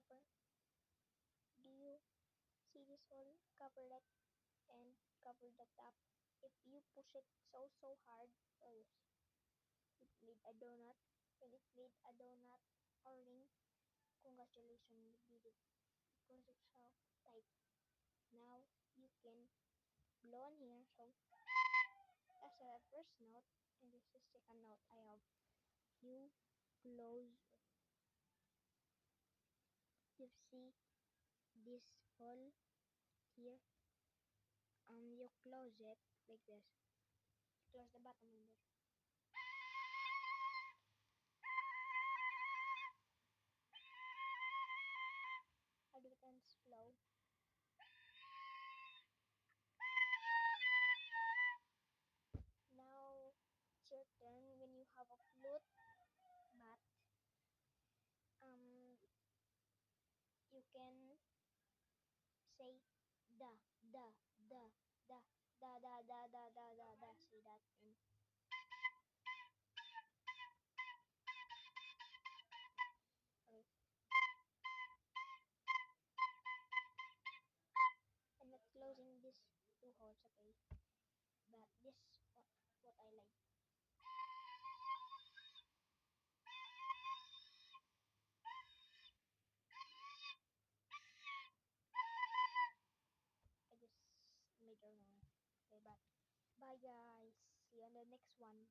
cover. Do you see this hole? Cover it and cover the top. If you push it so hard, oh, it made a donut. When it made a donut or ring, congratulations, you did it because it's so tight. Now you can blow on here. So that's the first note, and this is the second note. I have you close. You see this hole here. You close it like this. Close the bottom in there. I'll do it and slow. Now it's your turn. When you have a flute, but you can say da da da da da da da da da da da. Say that okay. I'm not closing these two holes, okay? But this what I like. I just made a noise. Okay, but bye guys. See you on the next one.